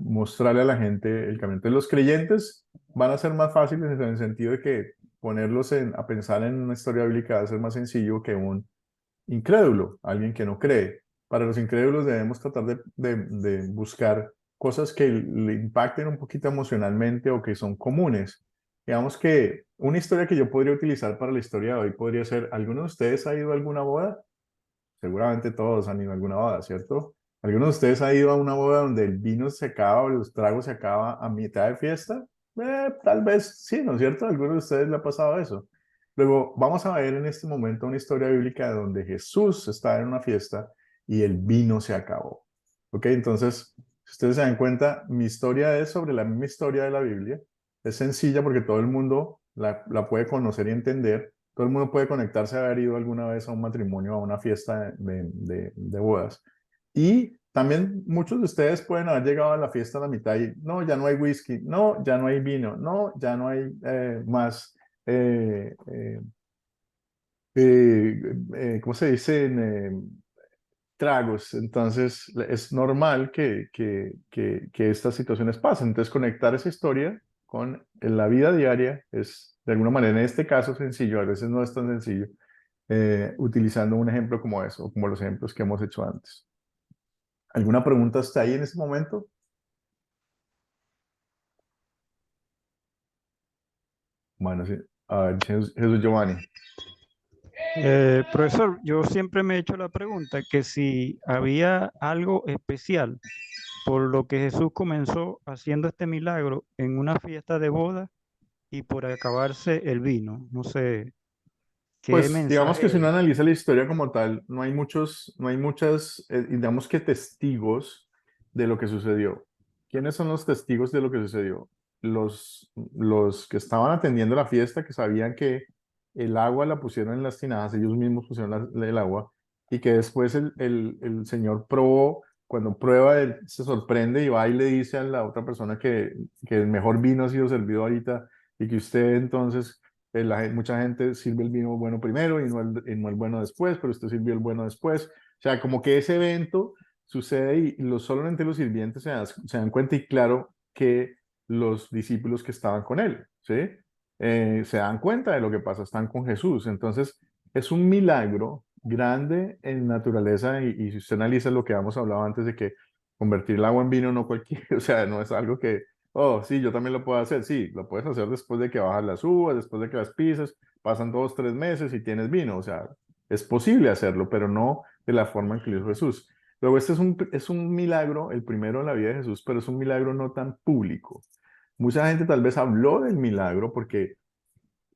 mostrarle a la gente el camino. Entonces, los creyentes van a ser más fáciles en el sentido de que ponerlos a pensar en una historia bíblica va a ser más sencillo que un incrédulo, alguien que no cree. Para los incrédulos debemos tratar de buscar cosas que le impacten un poquito emocionalmente o que son comunes. Digamos que una historia que yo podría utilizar para la historia de hoy podría ser, ¿alguno de ustedes ha ido a alguna boda? Seguramente todos han ido a alguna boda, ¿cierto? ¿Alguno de ustedes ha ido a una boda donde el vino se acaba o los tragos se acaba a mitad de fiesta? Tal vez sí, ¿no es cierto? ¿A alguno de ustedes le ha pasado eso? Luego, vamos a ver en este momento una historia bíblica donde Jesús está en una fiesta y el vino se acabó. ¿Ok? Entonces, si ustedes se dan cuenta, mi historia es sobre la misma historia de la Biblia. Es sencilla porque todo el mundo la puede conocer y entender. Todo el mundo puede conectarse a haber ido alguna vez a un matrimonio, a una fiesta de bodas. Y también muchos de ustedes pueden haber llegado a la fiesta a la mitad y no, ya no hay whisky, no, ya no hay vino, no, ya no hay más, ¿cómo se dice? Tragos. Entonces es normal que estas situaciones pasen. Entonces conectar esa historia con la vida diaria es de alguna manera en este caso sencillo, a veces no es tan sencillo, utilizando un ejemplo como eso, o como los ejemplos que hemos hecho antes. ¿Alguna pregunta hasta ahí en este momento? Bueno, sí. A ver, Jesús Giovanni. Profesor, yo siempre me he hecho la pregunta que si había algo especial por lo que Jesús comenzó haciendo este milagro en una fiesta de boda y por acabarse el vino. No sé qué Pues digamos que si uno mensaje. analiza la historia como tal, no hay muchas, digamos que testigos de lo que sucedió. ¿Quiénes son los testigos de lo que sucedió? Los que estaban atendiendo la fiesta, que sabían que el agua la pusieron en las tinajas, ellos mismos pusieron el agua, y que después el Señor probó, cuando prueba, él se sorprende y va y le dice a la otra persona que el mejor vino ha sido servido ahorita y que usted entonces mucha gente sirve el vino bueno primero y no el bueno después, pero usted sirvió el bueno después. O sea, como que ese evento sucede y solamente los sirvientes se dan cuenta y claro que los discípulos que estaban con él, ¿sí? Se dan cuenta de lo que pasa, están con Jesús. Entonces, es un milagro grande en naturaleza y si usted analiza lo que hemos hablado antes de que convertir el agua en vino no cualquier, o sea, no es algo que oh, sí, yo también lo puedo hacer. Sí, lo puedes hacer después de que bajas las uvas, después de que las pises, pasan 2, 3 meses y tienes vino. O sea, es posible hacerlo, pero no de la forma en que lo hizo Jesús. Luego, este es un milagro, el primero en la vida de Jesús, pero es un milagro no tan público. Mucha gente tal vez habló del milagro porque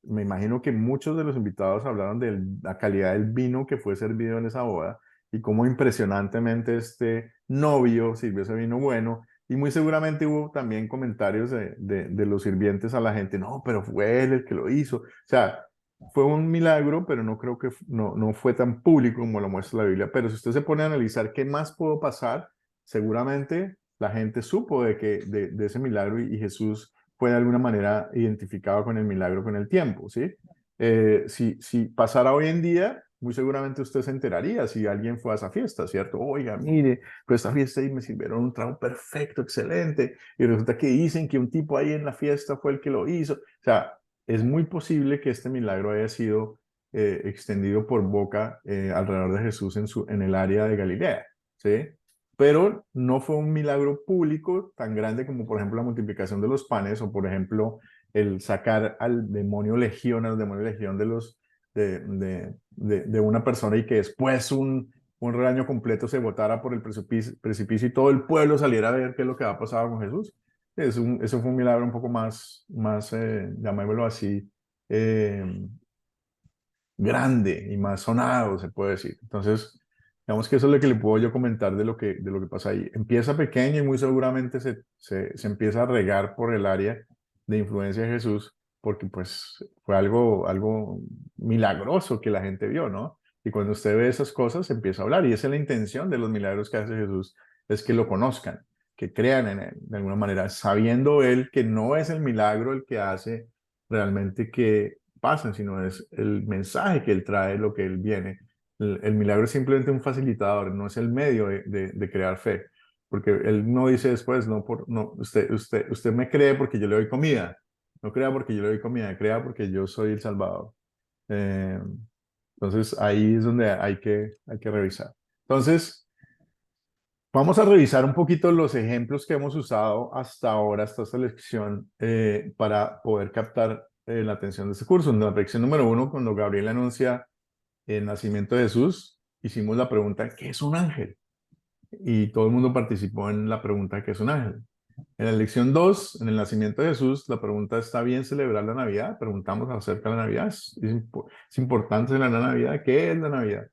me imagino que muchos de los invitados hablaron de la calidad del vino que fue servido en esa boda y cómo impresionantemente este novio sirvió ese vino bueno. Y muy seguramente hubo también comentarios de los sirvientes a la gente, no, pero fue él el que lo hizo. O sea, fue un milagro, pero no creo que no fue tan público como lo muestra la Biblia. Pero si usted se pone a analizar qué más pudo pasar, seguramente la gente supo de ese milagro y Jesús fue de alguna manera identificado con el milagro con el tiempo, ¿sí? Si pasara hoy en día, muy seguramente usted se enteraría si alguien fue a esa fiesta, ¿cierto? Oiga, mire, pues esta fiesta y me sirvieron un trago perfecto, excelente, y resulta que dicen que un tipo ahí en la fiesta fue el que lo hizo. O sea, es muy posible que este milagro haya sido extendido por boca alrededor de Jesús en el área de Galilea, ¿sí? Pero no fue un milagro público tan grande como por ejemplo la multiplicación de los panes o por ejemplo el sacar al demonio legión de de una persona y que después un rebaño completo se botara por el precipicio y todo el pueblo saliera a ver qué es lo que ha pasado con Jesús. Eso fue un milagro un poco más llamémoslo así, grande y más sonado, se puede decir. Entonces, digamos que eso es lo que le puedo yo comentar de lo que pasa ahí. Empieza pequeño y muy seguramente se empieza a regar por el área de influencia de Jesús, porque pues fue algo milagroso que la gente vio, ¿no? Y cuando usted ve esas cosas, empieza a hablar. Y esa es la intención de los milagros que hace Jesús, es que lo conozcan, que crean en él, de alguna manera, sabiendo él que no es el milagro el que hace realmente que pasen, sino es el mensaje que él trae, lo que él viene. El milagro es simplemente un facilitador, no es el medio de crear fe, porque él no dice después, usted me cree porque yo le doy comida, no crea porque yo le doy comida, crea porque yo soy el Salvador. Eh, entonces ahí es donde hay que revisar. Entonces, vamos a revisar un poquito los ejemplos que hemos usado hasta ahora, hasta esta lección, para poder captar la atención de este curso. En la lección número 1, cuando Gabriel anuncia el nacimiento de Jesús, hicimos la pregunta, ¿qué es un ángel? Y todo el mundo participó en la pregunta, ¿qué es un ángel? En la lección 2, en el nacimiento de Jesús, la pregunta, ¿está bien celebrar la Navidad? Preguntamos acerca de la Navidad. ¿Es importante la Navidad? ¿Qué es la Navidad?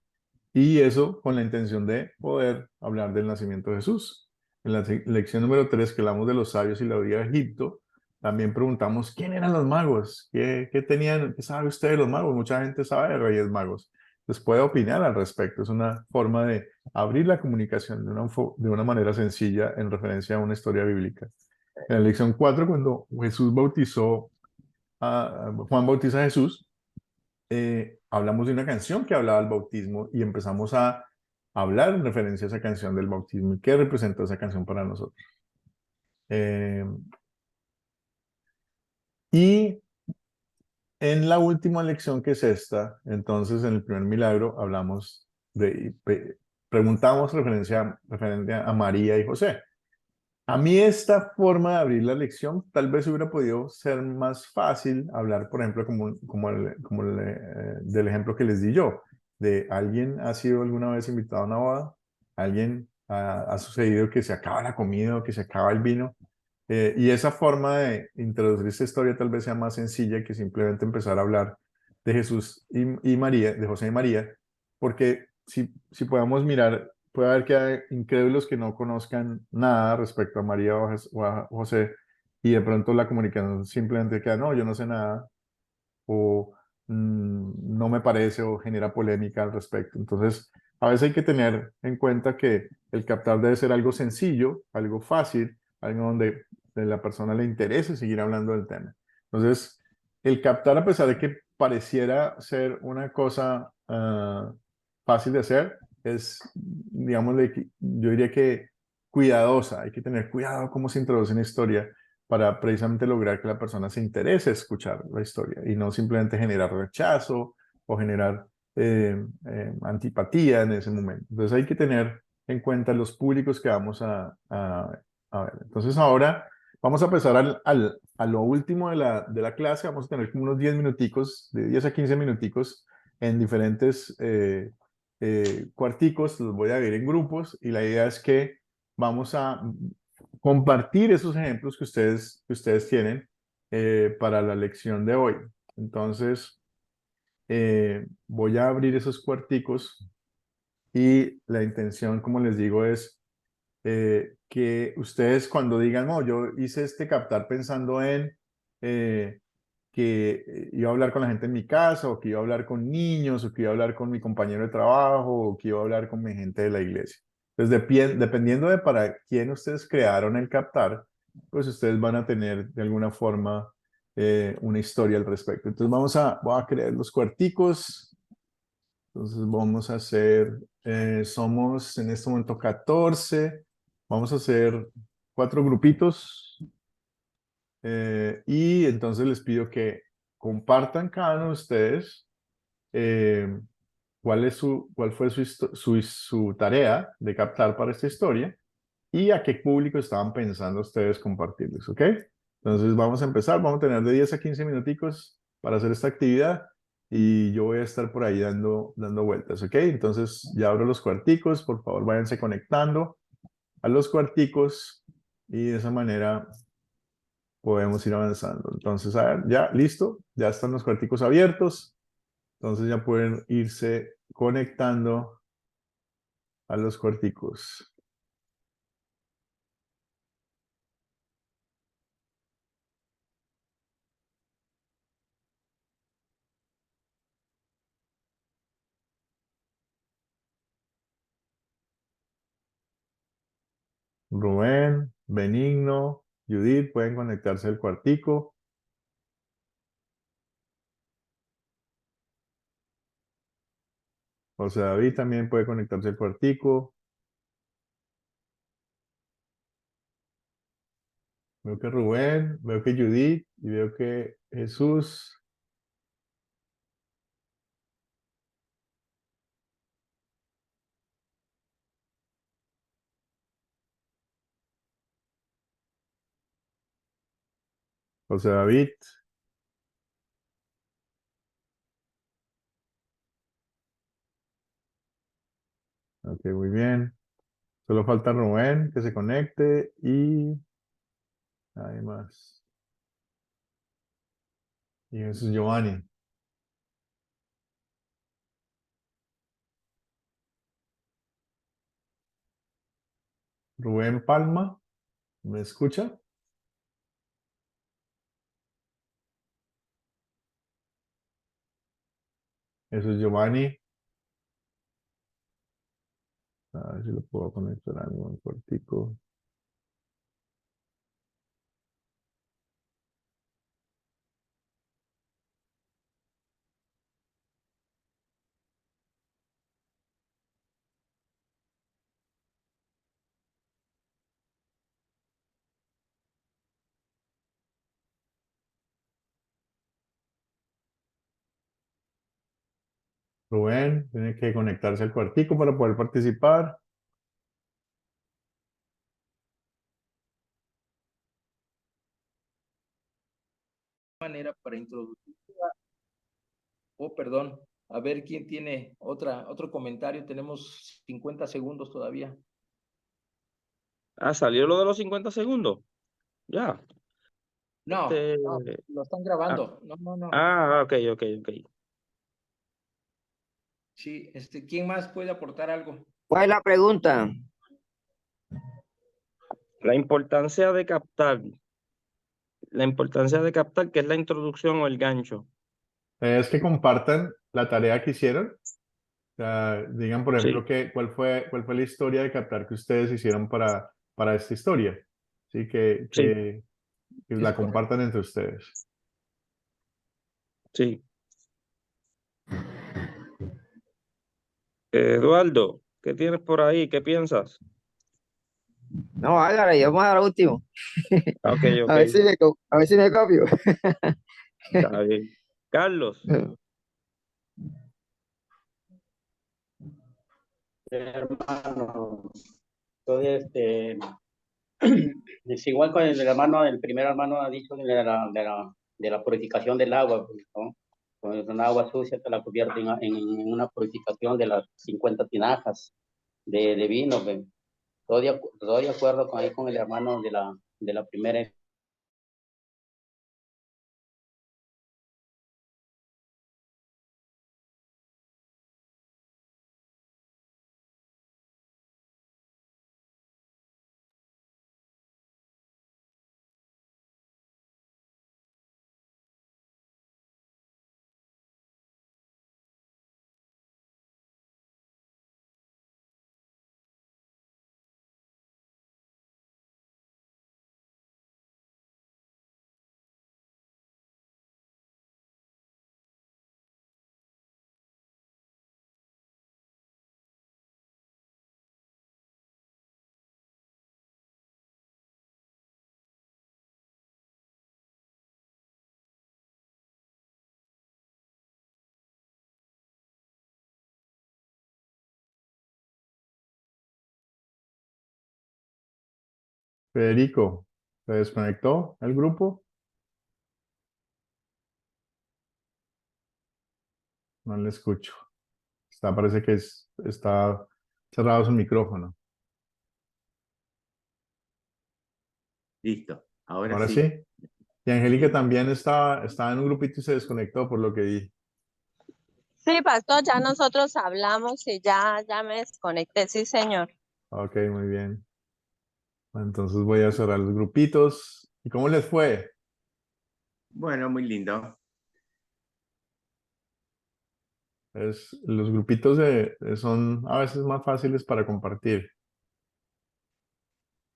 Y eso con la intención de poder hablar del nacimiento de Jesús. En la lección número 3, que hablamos de los sabios y la vida de Egipto, también preguntamos, ¿quién eran los magos? ¿Qué tenían? ¿Qué sabe usted de los magos? Mucha gente sabe de Reyes Magos. Pues puede opinar al respecto. Es una forma de abrir la comunicación de una manera sencilla en referencia a una historia bíblica. En la lección 4, cuando Jesús Juan bautiza a Jesús, hablamos de una canción que hablaba del bautismo y empezamos a hablar en referencia a esa canción del bautismo y qué representa esa canción para nosotros. Y en la última lección, que es esta, entonces en el primer milagro hablamos preguntamos referente a María y José. A mí esta forma de abrir la lección tal vez hubiera podido ser más fácil hablar, por ejemplo, del ejemplo que les di yo, de alguien ha sido alguna vez invitado a una boda, alguien ha sucedido que se acaba la comida o que se acaba el vino, y esa forma de introducir esta historia tal vez sea más sencilla que simplemente empezar a hablar de Jesús y María, de José y María, porque si podemos mirar, puede haber que hay incrédulos que no conozcan nada respecto a María o a José, y de pronto la comunicación simplemente queda, no, yo no sé nada, o no me parece, o genera polémica al respecto. Entonces, a veces hay que tener en cuenta que el captar debe ser algo sencillo, algo fácil, algo donde a la persona le interese seguir hablando del tema. Entonces, el captar, a pesar de que pareciera ser una cosa fácil de hacer, es, digamos, yo diría que cuidadosa. Hay que tener cuidado cómo se introduce una historia para precisamente lograr que la persona se interese en escuchar la historia y no simplemente generar rechazo o generar antipatía en ese momento. Entonces hay que tener en cuenta los públicos que vamos a ver. Entonces ahora vamos a empezar a lo último de la clase. Vamos a tener como unos 10 minuticos, de 10 a 15 minuticos en diferentes cuarticos. Los voy a dividir en grupos y la idea es que vamos a compartir esos ejemplos que ustedes tienen para la lección de hoy. Entonces, voy a abrir esos cuarticos y la intención, como les digo, es que ustedes cuando digan, no, yo hice este captar pensando en que iba a hablar con la gente en mi casa, o que iba a hablar con niños, o que iba a hablar con mi compañero de trabajo, o que iba a hablar con mi gente de la iglesia. Entonces, dependiendo de para quién ustedes crearon el captar, pues ustedes van a tener de alguna forma una historia al respecto. Entonces voy a crear los cuarticos. Entonces vamos a hacer, somos en este momento 14. Vamos a hacer 4 grupitos. Y entonces les pido que compartan cada uno de ustedes cuál fue su tarea de captar para esta historia y a qué público estaban pensando ustedes compartirles, ¿ok? Entonces vamos a empezar, vamos a tener de 10 a 15 minuticos para hacer esta actividad y yo voy a estar por ahí dando vueltas, ¿ok? Entonces ya abro los cuarticos, por favor váyanse conectando a los cuarticos y de esa manera podemos ir avanzando. Entonces, a ver, ya, listo, ya están los cuarticos abiertos, entonces ya pueden irse conectando a los cuarticos. Rubén, Benigno, Judith, pueden conectarse al cuartico. José David también puede conectarse al cuartico. Veo que Rubén, veo que Judith y veo que Jesús. José David. Ok, muy bien. Solo falta Rubén que se conecte y nadie más. Y eso es Giovanni. Rubén Palma, ¿me escucha? Eso es Giovanni. A ver si lo puedo conectar a algún cuartico. Rubén tiene que conectarse al cuartico para poder participar. Manera para introducir. Oh, perdón. A ver quién tiene otro comentario. Tenemos 50 segundos todavía. Ah, ¿salió lo de los 50 segundos? Ya. No, Este, no, lo están grabando. No. ok. Sí, ¿quién más puede aportar algo? ¿Cuál es la pregunta? La importancia de captar. La importancia de captar, que es la introducción o el gancho. Es que compartan la tarea que hicieron. O sea, digan, por ejemplo, Sí, cuál fue la historia de captar que ustedes hicieron para esta historia. Así sí, que Es la correcto. compartan entre ustedes. sí. Eduardo, ¿qué tienes por ahí? ¿Qué piensas? No, hágale, vamos a lo último. Ok, A ver si a ver si me copio. está bien. Carlos, Hermano. Entonces, es igual con el hermano, el primer hermano ha dicho de la purificación del agua, pues, ¿no? Con una agua sucia que la convierte en una purificación de las 50 tinajas de vino, pues. Todo de acuerdo con, ahí con el hermano de la primera. Federico, ¿se desconectó el grupo? No le escucho. Parece que está cerrado su micrófono. Listo, ahora Ahora sí. sí. Y Angélica Sí. también estaba en un grupito y se desconectó por lo que vi. Sí, pastor, ya nosotros hablamos y ya me desconecté, sí, señor. Ok, muy bien. Entonces voy a cerrar los grupitos. ¿Y cómo les fue? Bueno, muy lindo. Los grupitos son a veces más fáciles para compartir.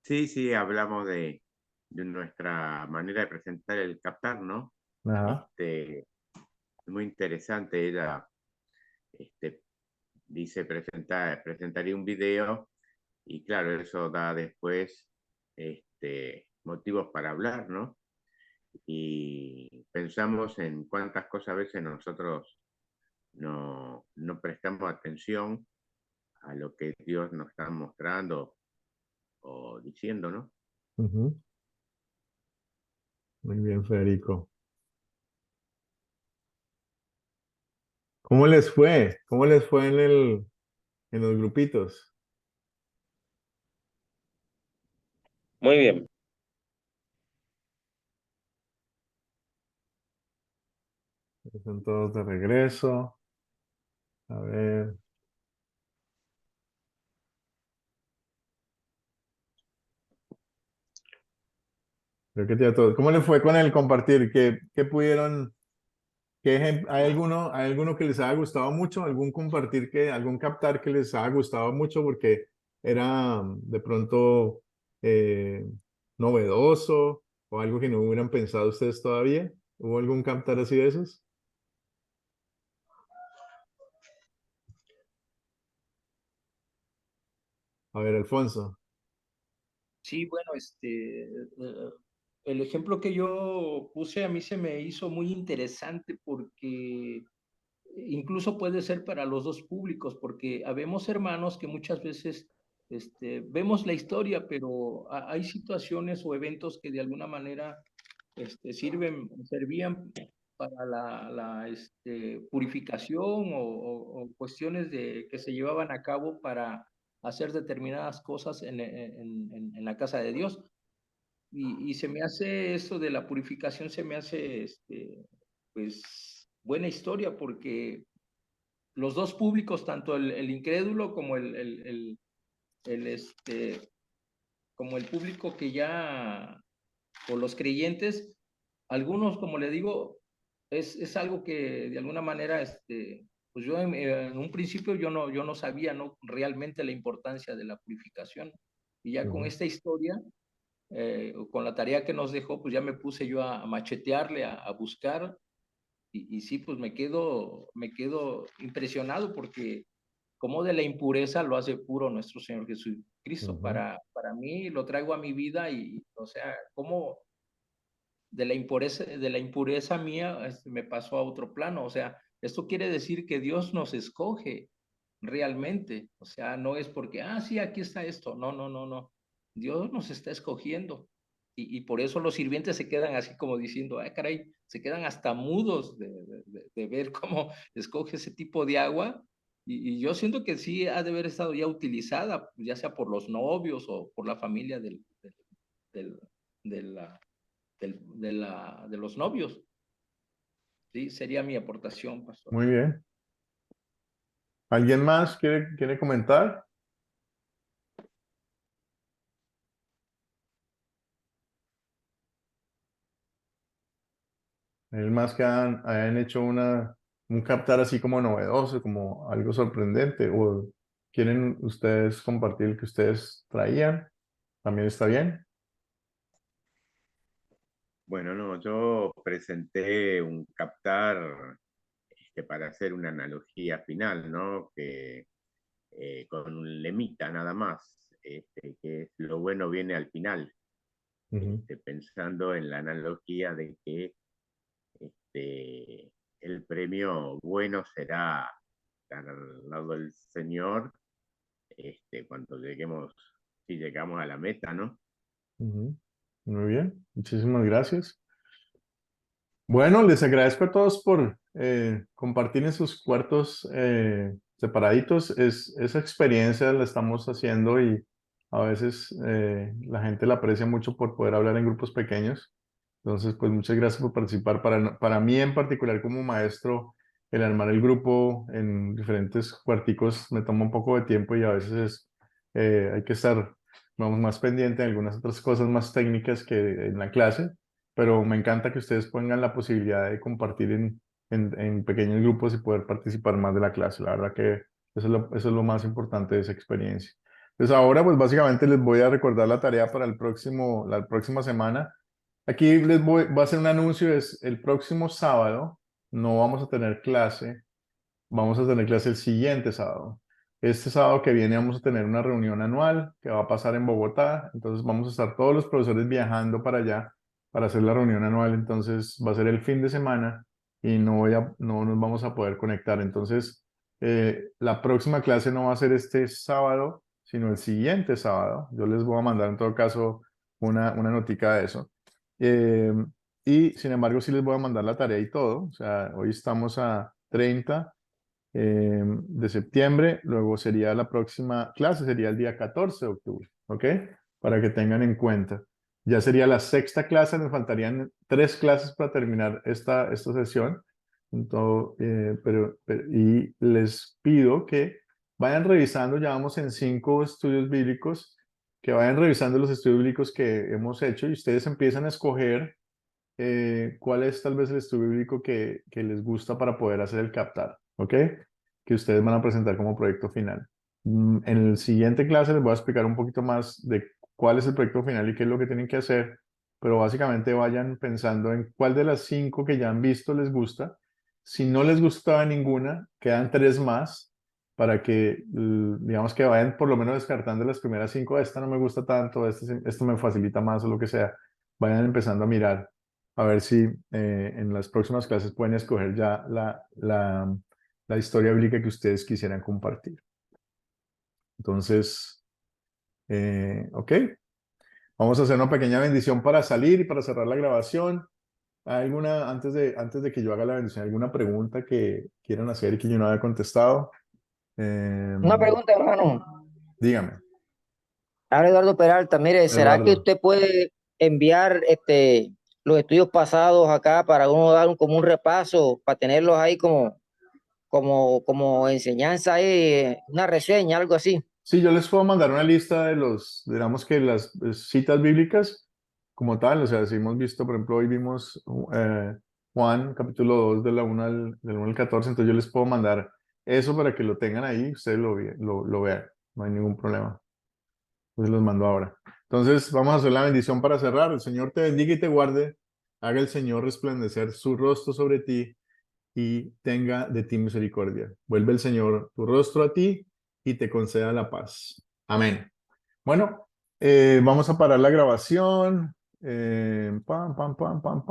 Sí, hablamos de nuestra manera de presentar el captar, ¿no? Ajá. Muy interesante. Ella dice presentaría un video y claro, eso da después motivos para hablar, ¿no? Y pensamos en cuántas cosas a veces nosotros no prestamos atención a lo que Dios nos está mostrando o diciendo, ¿no? Ujú. Muy bien, Federico. ¿Cómo les fue? ¿Cómo les fue en los grupitos? Muy bien. Están todos de regreso. A ver. Creo que ya todos. ¿Cómo les fue con el compartir? ¿Qué pudieron? ¿Hay alguno que les haya gustado mucho? ¿Algún captar que les haya gustado mucho porque era de pronto eh, novedoso o algo que no hubieran pensado ustedes todavía? ¿Hubo algún captar así de esos? A ver, Alfonso. Sí, bueno, el ejemplo que yo puse a mí se me hizo muy interesante porque incluso puede ser para los dos públicos, porque habemos hermanos que muchas veces vemos la historia, pero hay situaciones o eventos que de alguna manera servían para la purificación o cuestiones que se llevaban a cabo para hacer determinadas cosas en la casa de Dios. Y se me hace eso de la purificación, se me hace pues buena historia porque los dos públicos, tanto el incrédulo como como el público que ya, o los creyentes, algunos, como le digo, es algo que de alguna manera, pues yo en un principio yo no sabía, ¿no? Realmente la importancia de la purificación. Y ya con Ujú. esta historia, con la tarea que nos dejó, pues ya me puse yo a machetearle, a buscar, y sí, pues me quedo impresionado porque como de la impureza lo hace puro nuestro Señor Jesucristo. Ujú. Para mí lo traigo a mi vida y, o sea, como de la impureza mía me pasó a otro plano. O sea, esto quiere decir que Dios nos escoge realmente. O sea, no es porque, sí, aquí está esto. No, no, no, no. Dios nos está escogiendo. Y por eso los sirvientes se quedan así como diciendo, ay, caray, se quedan hasta mudos de ver cómo escoge ese tipo de agua. Y yo siento que sí ha de haber estado ya utilizada, ya sea por los novios o por la familia del, de la, de los novios. Sí, sería mi aportación, pastor. Muy bien. ¿Alguien más quiere comentar? ¿Alguien más que hayan hecho un captar así como novedoso, como algo sorprendente? ¿O quieren ustedes compartir el que ustedes traían? ¿También está bien? Bueno, no, yo presenté un captar para hacer una analogía final, ¿no? Que con un lemita nada más, que es lo bueno viene al final, Ujú. pensando en la analogía de que el premio bueno será estar al lado del Señor cuando lleguemos, si llegamos a la meta, ¿no? Ujú. Muy bien, muchísimas gracias. Bueno, les agradezco a todos por compartir en sus cuartos separaditos. Esa experiencia la estamos haciendo y a veces la gente la aprecia mucho por poder hablar en grupos pequeños. Entonces, pues muchas gracias por participar. Para mí en particular como maestro, el armar el grupo en diferentes cuarticos me toma un poco de tiempo y a veces hay que estar, vamos, más pendiente de algunas otras cosas más técnicas que en la clase, pero me encanta que ustedes pongan la posibilidad de compartir en pequeños grupos y poder participar más de la clase. La verdad que eso es lo más importante de esa experiencia. Entonces ahora pues básicamente les voy a recordar la tarea para la próxima semana. Aquí voy a hacer un anuncio, es el próximo sábado no vamos a tener clase. Vamos a tener clase el siguiente sábado. Este sábado que viene vamos a tener una reunión anual que va a pasar en Bogotá. Entonces vamos a estar todos los profesores viajando para allá para hacer la reunión anual. Entonces va a ser el fin de semana y no nos vamos a poder conectar. Entonces la próxima clase no va a ser este sábado, sino el siguiente sábado. Yo les voy a mandar en todo caso una notica de eso. Eh, y sin embargo sí les voy a mandar la tarea y todo. O sea, hoy estamos a 30 de septiembre, luego sería la próxima clase, sería el día 14 de octubre, ¿ok? Para que tengan en cuenta. Ya sería la sexta clase, nos faltarían 3 clases para terminar esta sesión. Y les pido que vayan revisando, ya vamos en 5 estudios bíblicos, que vayan revisando los estudios bíblicos que hemos hecho y ustedes empiezan a escoger cuál es tal vez el estudio bíblico que les gusta para poder hacer el captar, ¿ok? Que ustedes van a presentar como proyecto final. En el siguiente clase les voy a explicar un poquito más de cuál es el proyecto final y qué es lo que tienen que hacer, pero básicamente vayan pensando en cuál de las 5 que ya han visto les gusta. Si no les gustaba ninguna, quedan 3 más para que, digamos que vayan por lo menos descartando las primeras 5. Esta no me gusta tanto, esto me facilita más o lo que sea. Vayan empezando a mirar a ver si en las próximas clases pueden escoger ya la historia bíblica que ustedes quisieran compartir. Entonces, ok. Vamos a hacer una pequeña bendición para salir y para cerrar la grabación. ¿Hay alguna, antes de que yo haga la bendición, alguna pregunta que quieran hacer y que yo no haya contestado? Una pregunta, hermano. Dígame. Ahora Eduardo Peralta, mire, ¿será que Eduardo. usted puede enviar los estudios pasados acá para uno dar como un repaso, para tenerlos ahí como enseñanza ahí, una reseña, algo así? Sí, yo les puedo mandar una lista de digamos que las citas bíblicas como tal, o sea, si hemos visto, por ejemplo, hoy vimos Juan, capítulo 2, del 1 al 14, entonces yo les puedo mandar eso para que lo tengan ahí, ustedes lo vean, no hay ningún problema. Entonces los mando ahora. Entonces vamos a hacer la bendición para cerrar. El Señor te bendiga y te guarde, haga el Señor resplandecer su rostro sobre ti y tenga de ti misericordia. Vuelve el Señor tu rostro a ti y te conceda la paz. Amén. Bueno, vamos a parar la grabación. Pam, pam, pam, pam, pam.